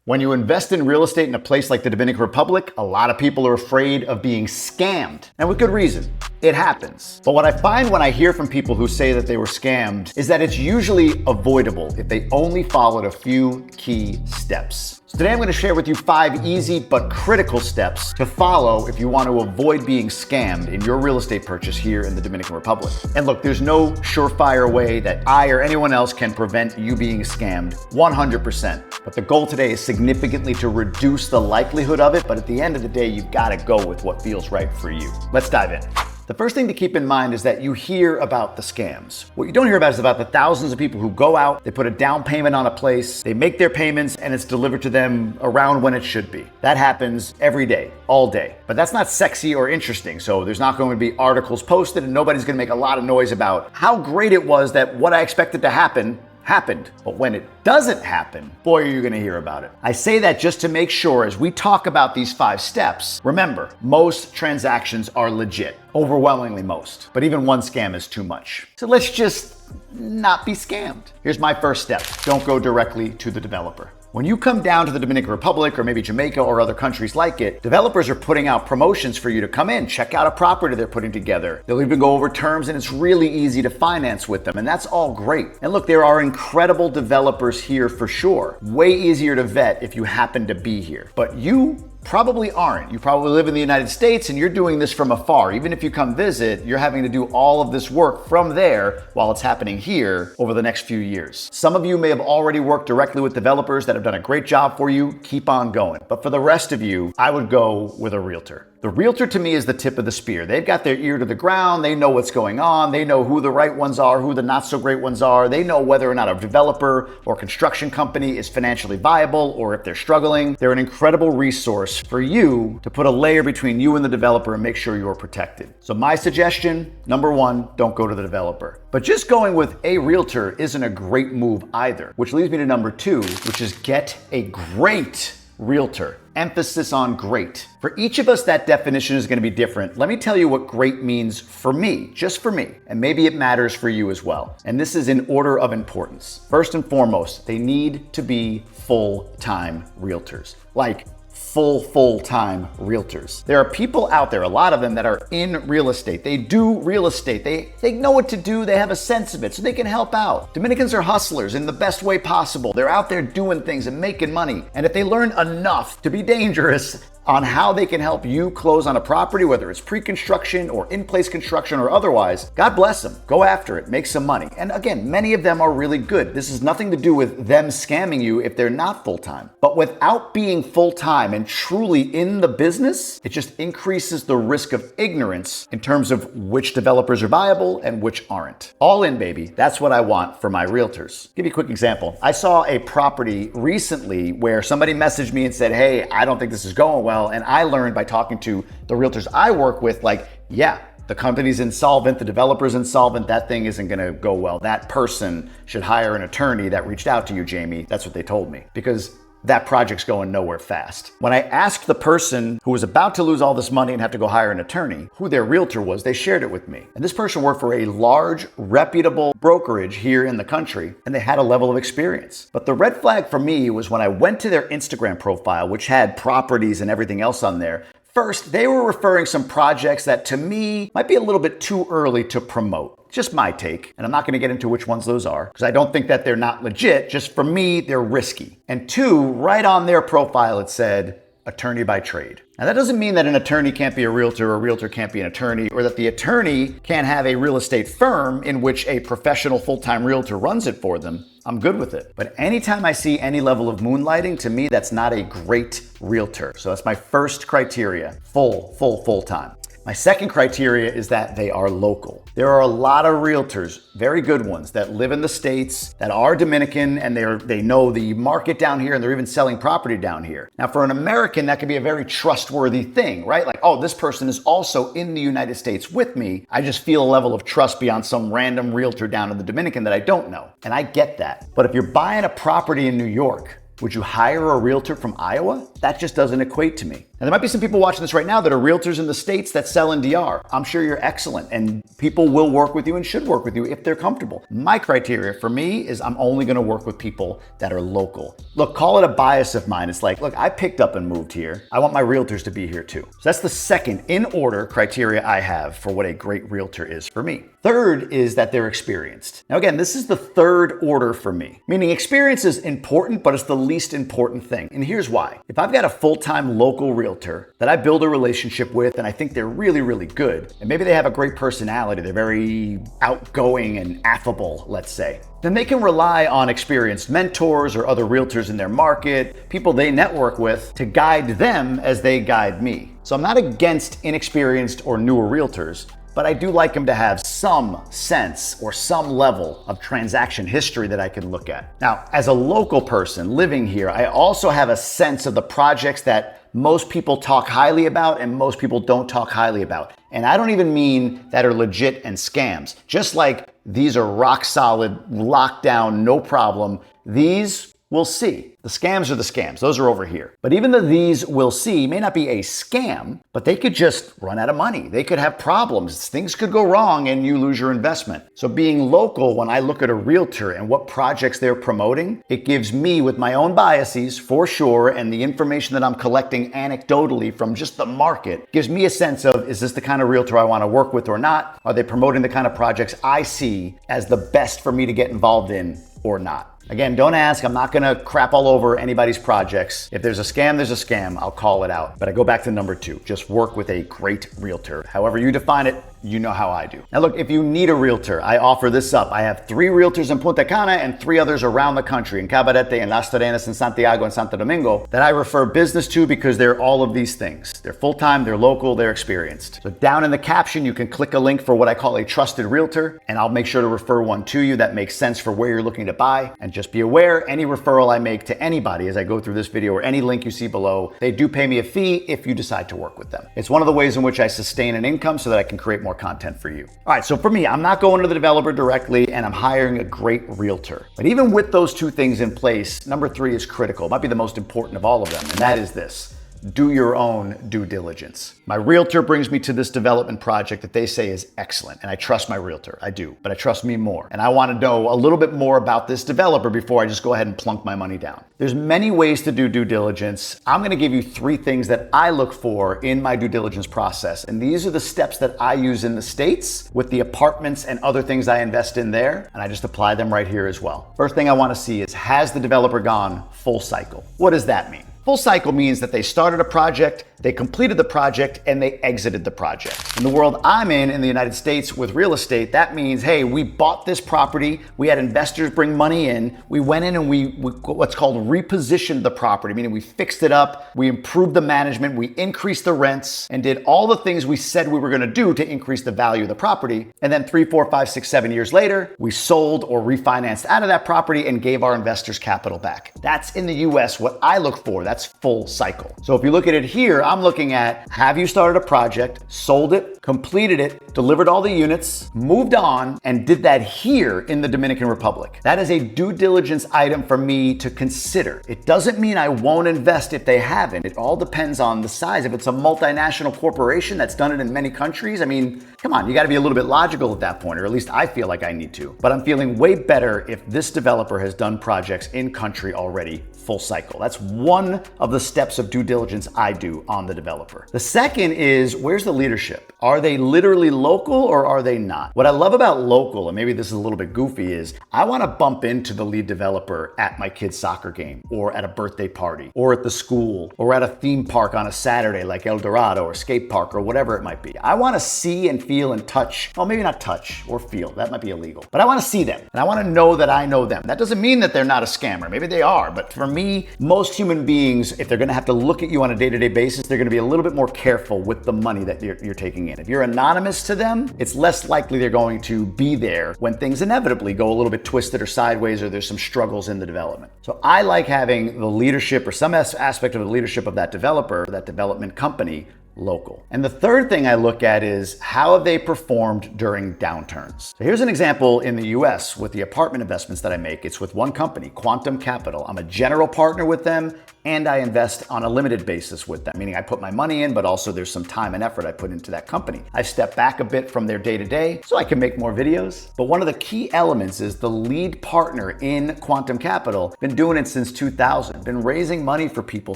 When you invest in real estate in a place like the Dominican Republic, a lot of people are afraid of being scammed. And with good reason. It happens. But what I find when I hear from people who say that they were scammed is that it's usually avoidable if they only followed a few key steps. So today I'm going to share with you 5 easy but critical steps to follow if you want to avoid being scammed in your real estate purchase here in the Dominican Republic. And look, there's no surefire way that I or anyone else can prevent you being scammed 100%. But the goal today is significantly to reduce the likelihood of it, but at the end of the day, you've got to go with what feels right for you. Let's dive in. The first thing to keep in mind is that you hear about the scams. What you don't hear about is about the thousands of people who go out, they put a down payment on a place, they make their payments, and it's delivered to them around when it should be. That happens every day, all day. But that's not sexy or interesting, so there's not going to be articles posted and nobody's going to make a lot of noise about how great it was that what I expected to happen happened. But when it doesn't happen, boy, are you going to hear about it. I say that just to make sure as we talk about these 5 steps, remember, most transactions are legit. Overwhelmingly most. But even one scam is too much. So let's just not be scammed. Here's my first step. Don't go directly to the developer. When you come down to the Dominican Republic or maybe Jamaica or other countries like it, developers are putting out promotions for you to come in, check out a property they're putting together. They'll even go over terms and it's really easy to finance with them. And that's all great. And look, there are incredible developers here for sure. Way easier to vet if you happen to be here. But you probably aren't. You probably live in the United States and you're doing this from afar. Even if you come visit, you're having to do all of this work from there while it's happening here over the next few years. Some of you may have already worked directly with developers that have done a great job for you. Keep on going. But for the rest of you, I would go with a realtor. The realtor to me is the tip of the spear. They've got their ear to the ground. They know what's going on. They know who the right ones are, who the not so great ones are. They know whether or not a developer or construction company is financially viable or if they're struggling. They're an incredible resource for you to put a layer between you and the developer and make sure you're protected. So my suggestion, number 1, don't go to the developer. But just going with a realtor isn't a great move either, which leads me to number 2, which is get a great realtor. Emphasis on great. For each of us, that definition is going to be different. Let me tell you what great means for me, just for me, and maybe it matters for you as well. And this is in order of importance. First and foremost, they need to be full-time realtors. Like full-time realtors. There are people out there, a lot of them that are in real estate. They do real estate. They know what to do. They have a sense of it, so they can help out. Dominicans are hustlers in the best way possible. They're out there doing things and making money. And if they learn enough to be dangerous on how they can help you close on a property, whether it's pre-construction or in-place construction or otherwise, God bless them. Go after it, make some money. And again, many of them are really good. This has nothing to do with them scamming you if they're not full-time. But without being full-time and truly in the business, it just increases the risk of ignorance in terms of which developers are viable and which aren't. All in, baby. That's what I want for my realtors. Give you a quick example. I saw a property recently where somebody messaged me and said, hey, I don't think this is going well. And I learned by talking to the realtors I work with, like, yeah, the company's insolvent, the developer's insolvent, that thing isn't gonna go well. That person should hire an attorney that reached out to you, Jamie. That's what they told me. Because that project's going nowhere fast. When I asked the person who was about to lose all this money and have to go hire an attorney who their realtor was, they shared it with me. And this person worked for a large, reputable brokerage here in the country, and they had a level of experience. But the red flag for me was when I went to their Instagram profile, which had properties and everything else on there. First, they were referring some projects that to me might be a little bit too early to promote. Just my take, and I'm not going to get into which ones those are, because I don't think that they're not legit. Just for me, they're risky. And 2, right on their profile, it said, attorney by trade. Now that doesn't mean that an attorney can't be a realtor or a realtor can't be an attorney, or that the attorney can't have a real estate firm in which a professional full-time realtor runs it for them. I'm good with it. But anytime I see any level of moonlighting, to me, that's not a great realtor. So that's my first criteria, full-time. My second criteria is that they are local. There are a lot of realtors, very good ones, that live in the States, that are Dominican, and they know the market down here, and they're even selling property down here. Now, for an American, that could be a very trustworthy thing, right? Like, oh, this person is also in the United States with me. I just feel a level of trust beyond some random realtor down in the Dominican that I don't know. And I get that. But if you're buying a property in New York, would you hire a realtor from Iowa? That just doesn't equate to me. And there might be some people watching this right now that are realtors in the States that sell in DR. I'm sure you're excellent and people will work with you and should work with you if they're comfortable. My criteria for me is I'm only gonna work with people that are local. Look, call it a bias of mine. It's like, look, I picked up and moved here. I want my realtors to be here too. So that's the second in order criteria I have for what a great realtor is for me. Third is that they're experienced. Now again, this is the third order for me, meaning experience is important, but it's the least important thing. And here's why. If I've got a full-time local realtor that I build a relationship with and I think they're really, really good, and maybe they have a great personality, they're very outgoing and affable, let's say, then they can rely on experienced mentors or other realtors in their market, people they network with, to guide them as they guide me. So I'm not against inexperienced or newer realtors, but I do like them to have some sense or some level of transaction history that I can look at. Now, as a local person living here, I also have a sense of the projects that most people talk highly about and most people don't talk highly about. And I don't even mean that are legit and scams. Just like these are rock solid, locked down, no problem. These we'll see. The scams are the scams. Those are over here. But even though these we'll see may not be a scam, but they could just run out of money. They could have problems. Things could go wrong and you lose your investment. So being local, when I look at a realtor and what projects they're promoting, it gives me, with my own biases for sure, and the information that I'm collecting anecdotally from just the market, gives me a sense of, is this the kind of realtor I want to work with or not? Are they promoting the kind of projects I see as the best for me to get involved in or not? Again, don't ask. I'm not gonna crap all over anybody's projects. If there's a scam, there's a scam. I'll call it out. But I go back to number 2. Just work with a great realtor. However you define it, you know how I do. Now look, if you need a realtor, I offer this up. I have 3 realtors in Punta Cana and 3 others around the country, in Cabarete, in Las Terrenas, in Santiago, and Santo Domingo, that I refer business to because they're all of these things. They're full-time, they're local, they're experienced. So down in the caption, you can click a link for what I call a trusted realtor, and I'll make sure to refer one to you that makes sense for where you're looking to buy. And just be aware, any referral I make to anybody as I go through this video or any link you see below, they do pay me a fee if you decide to work with them. It's one of the ways in which I sustain an income so that I can create more content for you. All right, so for me, I'm not going to the developer directly and I'm hiring a great realtor. But even with those 2 things in place, number 3 is critical. It might be the most important of all of them, and that is this. Do your own due diligence. My realtor brings me to this development project that they say is excellent, and I trust my realtor. I do, but I trust me more. And I want to know a little bit more about this developer before I just go ahead and plunk my money down. There's many ways to do due diligence. I'm going to give you 3 things that I look for in my due diligence process. And these are the steps that I use in the States with the apartments and other things I invest in there. And I just apply them right here as well. First thing I want to see is, has the developer gone full cycle? What does that mean? Full cycle means that they started a project, they completed the project, and they exited the project. In the world I'm in the United States with real estate, that means, hey, we bought this property, we had investors bring money in, we went in and we what's called repositioned the property, meaning we fixed it up, we improved the management, we increased the rents, and did all the things we said we were gonna do to increase the value of the property. And then 3, 4, 5, 6, 7 years later, we sold or refinanced out of that property and gave our investors capital back. That's in the US what I look for. That's full cycle. So if you look at it here, I'm looking at, have you started a project, sold it, completed it, delivered all the units, moved on, and did that here in the Dominican Republic? That is a due diligence item for me to consider. It doesn't mean I won't invest if they haven't. It all depends on the size. If it's a multinational corporation that's done it in many countries, I mean, come on, you gotta be a little bit logical at that point, or at least I feel like I need to. But I'm feeling way better if this developer has done projects in country already full cycle. That's one of the steps of due diligence I do on the developer. The second is, where's the leadership? Are they literally local or are they not? What I love about local, and maybe this is a little bit goofy, is I want to bump into the lead developer at my kid's soccer game, or at a birthday party, or at the school, or at a theme park on a Saturday like El Dorado or skate park or whatever it might be. I want to see and feel and touch, well, maybe not touch or feel, that might be illegal, but I want to see them and I want to know that I know them. That doesn't mean that they're not a scammer. Maybe they are, but for me, most human beings, if they're gonna have to look at you on a day-to-day basis, they're gonna be a little bit more careful with the money that you're taking in. If you're anonymous to them, it's less likely they're going to be there when things inevitably go a little bit twisted or sideways, or there's some struggles in the development. So I like having the leadership or some aspect of the leadership of that developer, that development company, local. And the third thing I look at is how have they performed during downturns. So here's an example in the US with the apartment investments that I make. It's with one company, Quantum Capital. I'm a general partner with them, and I invest on a limited basis with them, meaning I put my money in, but also there's some time and effort I put into that company. I've stepped back a bit from their day-to-day so I can make more videos. But one of the key elements is the lead partner in Quantum Capital, been doing it since 2000, been raising money for people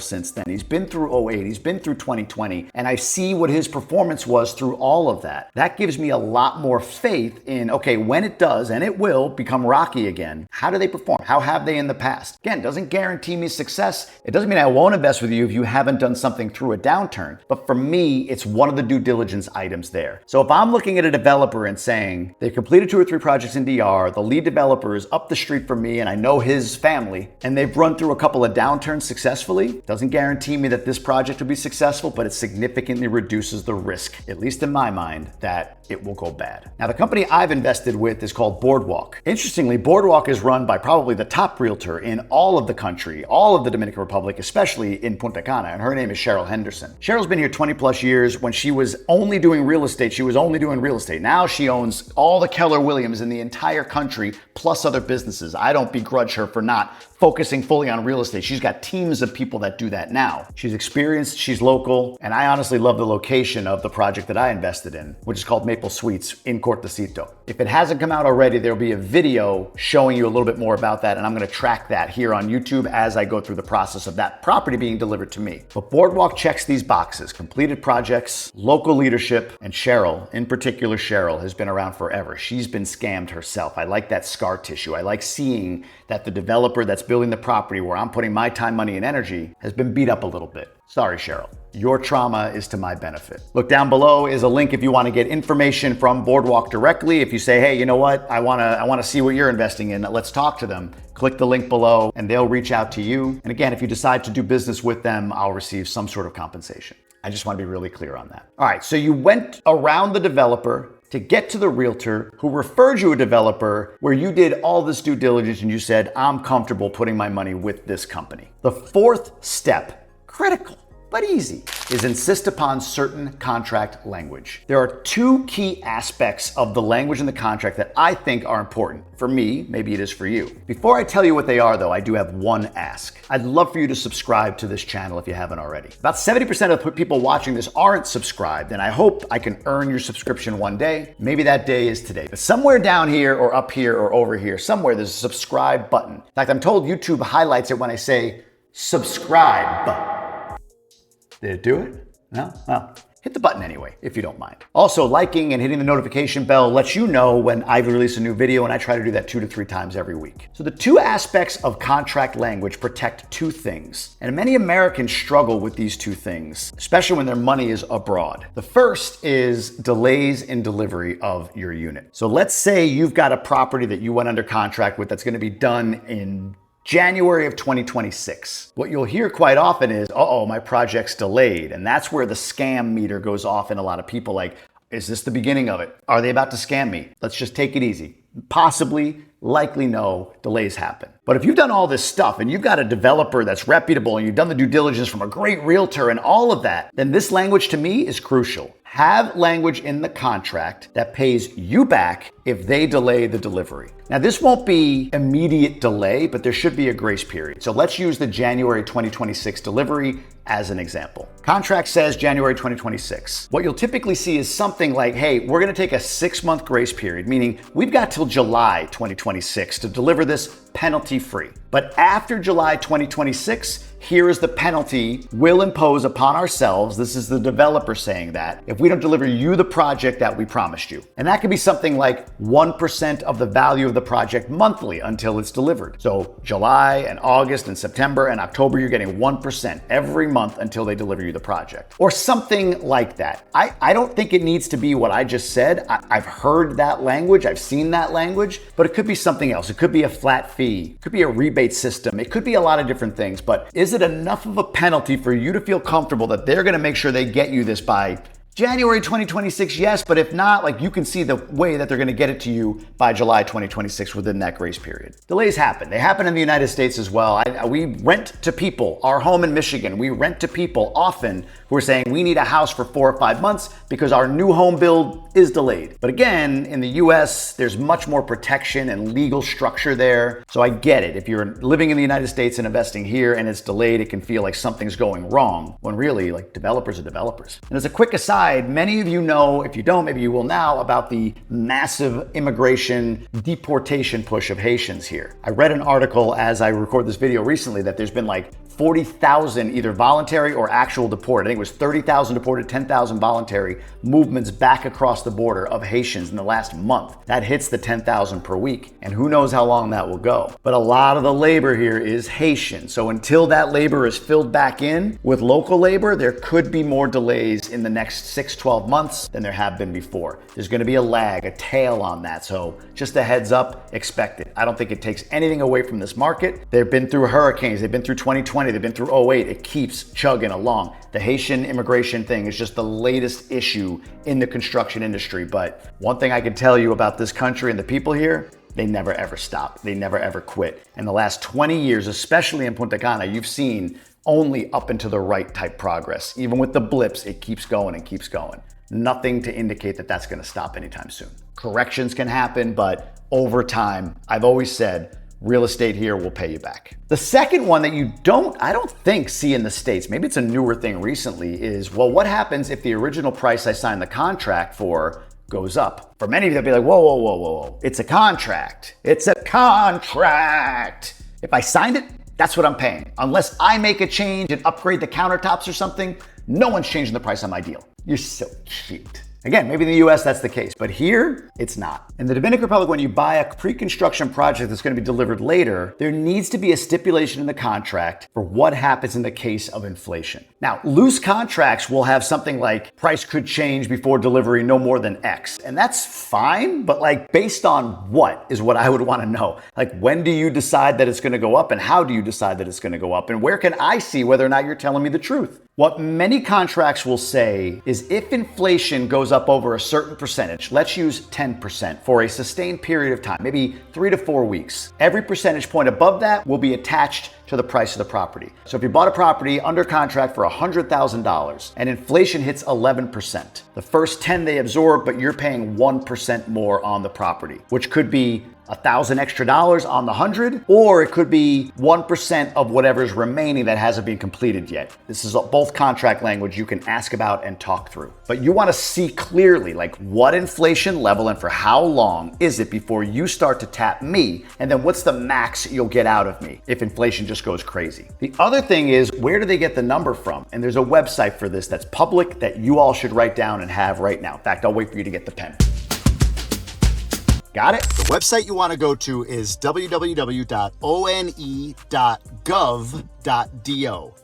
since then. He's been through '08, he's been through 2020, and I see what his performance was through all of that. That gives me a lot more faith in, okay, when it does, and it will become rocky again, how do they perform? How have they in the past? Again, doesn't guarantee me success. It doesn't mean I won't invest with you if you haven't done something through a downturn. But for me, it's one of the due diligence items there. So if I'm looking at a developer and saying they completed 2 or 3 projects in DR, the lead developer is up the street from me and I know his family, and they've run through a couple of downturns successfully, doesn't guarantee me that this project will be successful, but it significantly reduces the risk, at least in my mind, that it will go bad. Now, the company I've invested with is called Boardwalk. Interestingly, Boardwalk is run by probably the top realtor in all of the country, all of the Dominican Republic, especially in Punta Cana, and her name is Cheryl Henderson. Cheryl's been here 20 plus years. When she was only doing real estate, she was only doing real estate. Now she owns all the Keller Williams in the entire country, plus other businesses. I don't begrudge her for not focusing fully on real estate. She's got teams of people that do that now. She's experienced, she's local, and I honestly love the location of the project that I invested in, which is called Maple Suites in Cortecito. If it hasn't come out already, there'll be a video showing you a little bit more about that, and I'm gonna track that here on YouTube as I go through the process of that property being delivered to me. But Boardwalk checks these boxes: completed projects, local leadership, and Cheryl, in particular Cheryl, has been around forever. She's been scammed herself. I like that scar tissue. I like seeing that the developer that's building the property where I'm putting my time, money, and energy has been beat up a little bit. Sorry, Cheryl. Your trauma is to my benefit. Look, down below is a link if you want to get information from Boardwalk directly. If you say, hey, you know what? I want to see what you're investing in. Let's talk to them. Click the link below and they'll reach out to you. And again, if you decide to do business with them, I'll receive some sort of compensation. I just want to be really clear on that. All right, so you went around the developer to get to the realtor who referred you a developer where you did all this due diligence and you said, I'm comfortable putting my money with this company. The fourth step, critical but easy, is insist upon certain contract language. There are 2 key aspects of the language in the contract that I think are important. For me, maybe it is for you. Before I tell you what they are though, I do have one ask. I'd love for you to subscribe to this channel if you haven't already. About 70% of the people watching this aren't subscribed, and I hope I can earn your subscription one day. Maybe that day is today. But somewhere down here or up here or over here, somewhere there's a subscribe button. In fact, I'm told YouTube highlights it when I say subscribe. Did it do it? No? Well, hit the button anyway, if you don't mind. Also, liking and hitting the notification bell lets you know when I release a new video, and I try to do that 2 to 3 times every week. So the 2 aspects of contract language protect 2 things, and many Americans struggle with these 2 things, especially when their money is abroad. The first is delays in delivery of your unit. So let's say you've got a property that you went under contract with that's gonna be done in January of 2026. What you'll hear quite often is, uh-oh, my project's delayed. And that's where the scam meter goes off in a lot of people. Like, is this the beginning of it? Are they about to scam me? Let's just take it easy. Possibly, likely no, delays happen. But if you've done all this stuff and you've got a developer that's reputable and you've done the due diligence from a great realtor and all of that, then this language to me is crucial. Have language in the contract that pays you back if they delay the delivery. Now, this won't be immediate delay, but there should be a grace period. So let's use the January 2026 delivery as an example. Contract says January 2026. What you'll typically see is something like, hey, we're gonna take a 6-month grace period, meaning we've got till July 2026 to deliver this penalty-free. But after July 2026, here is the penalty we'll impose upon ourselves. This is the developer saying that if we don't deliver you the project that we promised you. And that could be something like 1% of the value of the project monthly until it's delivered. So July and August and September and October, you're getting 1% every month until they deliver you the project. Or something like that. I don't think it needs to be what I just said. I've heard that language, I've seen that language, but it could be something else. It could be a flat fee, it could be a rebate system, it could be a lot of different things, but is it enough of a penalty for you to feel comfortable that they're gonna make sure they get you this by January 2026, yes, but if not, like you can see the way that they're gonna get it to you by July 2026 within that grace period. Delays happen. They happen in the United States as well. We rent to people. Our home in Michigan, we rent to people often who are saying we need a house for 4 or 5 months because our new home build is delayed. But again, in the US, there's much more protection and legal structure there. So I get it. If you're living in the United States and investing here and it's delayed, it can feel like something's going wrong when really, like, developers are developers. And as a quick aside, many of you know, if you don't, maybe you will now, about the massive immigration deportation push of Haitians here. I read an article as I record this video recently that there's been like 40,000 either voluntary or actual deported. I think it was 30,000 deported, 10,000 voluntary movements back across the border of Haitians in the last month. That hits the 10,000 per week, and who knows how long that will go. But a lot of the labor here is Haitian. So until that labor is filled back in with local labor, there could be more delays in the next 6-12 months than there have been before. There's gonna be a lag, a tail on that. So just a heads up, expect it. I don't think it takes anything away from this market. They've been through hurricanes, they've been through 2020, they've been through 08. It keeps chugging along. The Haitian immigration thing is just the latest issue in the construction industry. But one thing I can tell you about this country and the people here, they never ever stop. They never ever quit. In the last 20 years, especially in Punta Cana, you've seen only up and to the right type progress. Even with the blips, it keeps going and keeps going. Nothing to indicate that that's gonna stop anytime soon. Corrections can happen, but over time, I've always said, real estate here will pay you back. The second one that I don't think see in the States, maybe it's a newer thing recently, is, well, what happens if the original price I signed the contract for goes up? For many of you, they'll be like, whoa, whoa, whoa, whoa, whoa. It's a contract. It's a contract. If I signed it, that's what I'm paying. Unless I make a change and upgrade the countertops or something, no one's changing the price on my deal. You're so cute. Again, maybe in the US that's the case, but here it's not. In the Dominican Republic, when you buy a pre-construction project that's going to be delivered later, there needs to be a stipulation in the contract for what happens in the case of inflation. Now, loose contracts will have something like price could change before delivery no more than X. And that's fine, but like based on what is what I would want to know. Like, when do you decide that it's going to go up and how do you decide that it's going to go up? And where can I see whether or not you're telling me the truth? What many contracts will say is if inflation goes up over a certain percentage, let's use 10% for a sustained period of time, maybe 3 to 4 weeks, every percentage point above that will be attached to the price of the property. So if you bought a property under contract for $100,000 and inflation hits 11%, the first 10 they absorb, but you're paying 1% more on the property, which could be $1,000 extra on the 100, or it could be 1% of whatever's remaining that hasn't been completed yet. This is both contract language you can ask about and talk through. But you want to see clearly, like, what inflation level and for how long is it before you start to tap me, and then what's the max you'll get out of me if inflation just goes crazy. The other thing is, where do they get the number from? And there's a website for this that's public that you all should write down and have right now. In fact, I'll wait for you to get the pen. Got it? The website you want to go to is www.one.gov.do.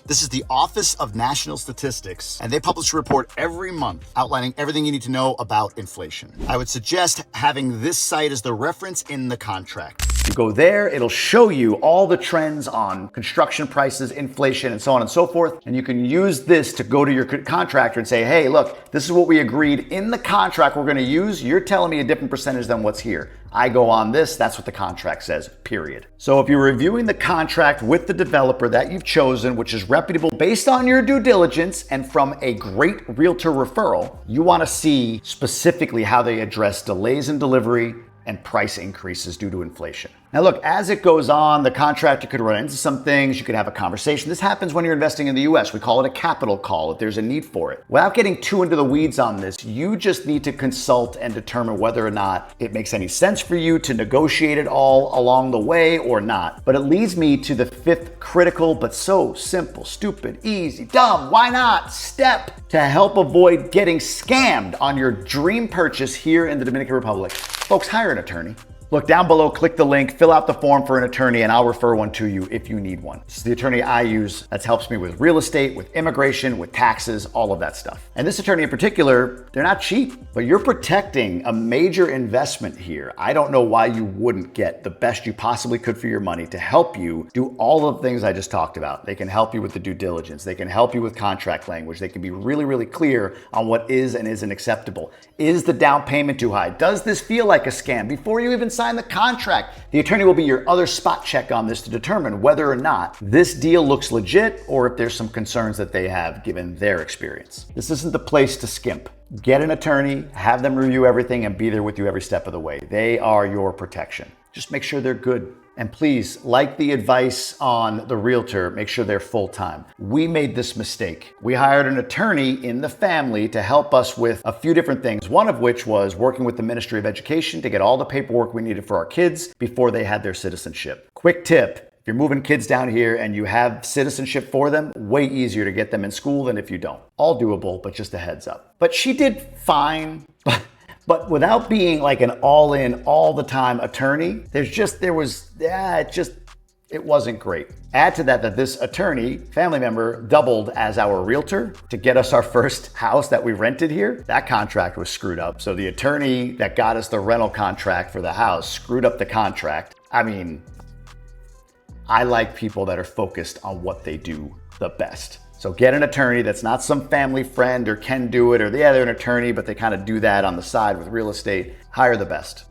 This is the Office of National Statistics, and they publish a report every month outlining everything you need to know about inflation. I would suggest having this site as the reference in the contract. You go there, it'll show you all the trends on construction prices, inflation, and so on and so forth. And you can use this to go to your contractor and say, hey, look, this is what we agreed in the contract we're gonna use. You're telling me a different percentage than what's here. I go on this, that's what the contract says, period. So if you're reviewing the contract with the developer that you've chosen, which is reputable based on your due diligence and from a great realtor referral, you wanna see specifically how they address delays in delivery and price increases due to inflation. Now look, as it goes on, the contractor could run into some things, you could have a conversation. This happens when you're investing in the US. We call it a capital call if there's a need for it. Without getting too into the weeds on this, you just need to consult and determine whether or not it makes any sense for you to negotiate it all along the way or not. But it leads me to the fifth critical, but so simple, stupid, easy, dumb, why not, step to help avoid getting scammed on your dream purchase here in the Dominican Republic. Folks, hire an attorney. Look down below, click the link, fill out the form for an attorney, and I'll refer one to you if you need one. This is the attorney I use that helps me with real estate, with immigration, with taxes, all of that stuff. And this attorney in particular, they're not cheap, but you're protecting a major investment here. I don't know why you wouldn't get the best you possibly could for your money to help you do all of the things I just talked about. They can help you with the due diligence. They can help you with contract language. They can be really, really clear on what is and isn't acceptable. Is the down payment too high? Does this feel like a scam? Before you even sign the contract, the attorney will be your other spot check on this to determine whether or not this deal looks legit or if there's some concerns that they have given their experience. This isn't the place to skimp. Get an attorney, have them review everything, and be there with you every step of the way. They are your protection. Just make sure they're good. And please, like the advice on the realtor, make sure they're full-time. We made this mistake. We hired an attorney in the family to help us with a few different things, one of which was working with the Ministry of Education to get all the paperwork we needed for our kids before they had their citizenship. Quick tip. If you're moving kids down here and you have citizenship for them, way easier to get them in school than if you don't. All doable, but just a heads up. But she did fine. But without being like an all-in, all-the-time attorney, it wasn't great. Add to that this attorney, family member, doubled as our realtor to get us our first house that we rented here. That contract was screwed up. So the attorney that got us the rental contract for the house screwed up the contract. I mean, I like people that are focused on what they do the best. So get an attorney that's not some family friend or can do it, or they're an attorney, but they kind of do that on the side with real estate. Hire the best.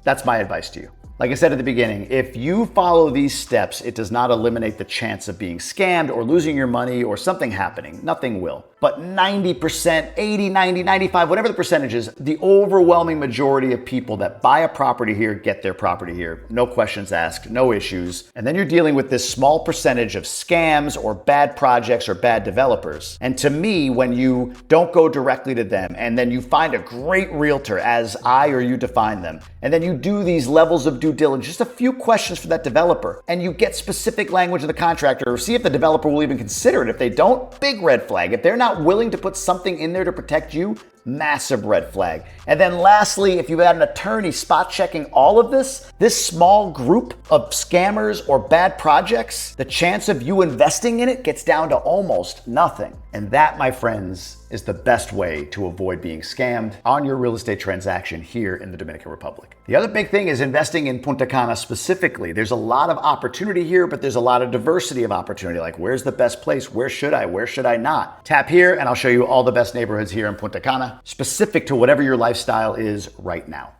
That's my advice to you. Like I said at the beginning, if you follow these steps, it does not eliminate the chance of being scammed or losing your money or something happening. Nothing will. But 90%, 80, 90, 95, whatever the percentage is, the overwhelming majority of people that buy a property here get their property here. No questions asked, no issues. And then you're dealing with this small percentage of scams or bad projects or bad developers. And to me, when you don't go directly to them and then you find a great realtor as I or you define them, and then you do these levels of due diligence, just a few questions for that developer, and you get specific language of the contractor, or see if the developer will even consider it. If they don't, big red flag. If they're not willing to put something in there to protect you, massive red flag. And then lastly, if you had an attorney spot checking all of this small group of scammers or bad projects, the chance of you investing in it gets down to almost nothing. And that, my friends, is the best way to avoid being scammed on your real estate transaction here in the Dominican Republic. The other big thing is investing in Punta Cana specifically. There's a lot of opportunity here, but there's a lot of diversity of opportunity. Like, where's the best place? Where should I not? Tap here and I'll show you all the best neighborhoods here in Punta Cana, specific to whatever your lifestyle is right now.